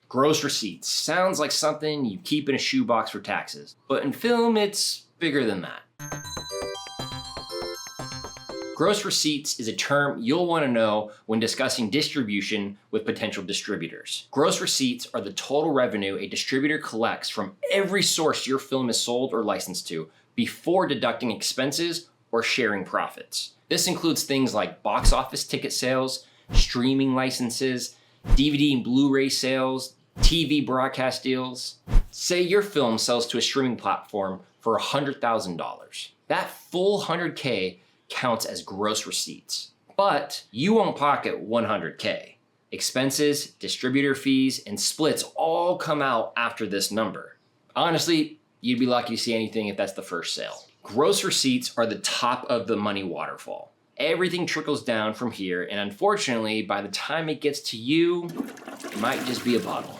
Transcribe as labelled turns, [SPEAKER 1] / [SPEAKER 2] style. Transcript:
[SPEAKER 1] Gross receipts sounds like something you keep in a shoebox for taxes, but in film, it's bigger than that. Gross receipts is a term you'll want to know when discussing distribution with potential distributors. Gross receipts are the total revenue a distributor collects from every source your film is sold or licensed to before deducting expenses or sharing profits. This includes things like box office ticket sales, streaming licenses, DVD and Blu-ray sales, TV broadcast deals. Say your film sells to a streaming platform for $100,000. That full $100K counts as gross receipts, but you won't pocket $100K. Expenses, distributor fees, and splits all come out after this number. Honestly, you'd be lucky to see anything if that's the first sale. Gross receipts are the top of the money waterfall. Everything trickles down from here, and unfortunately, by the time it gets to you, it might just be a bottle.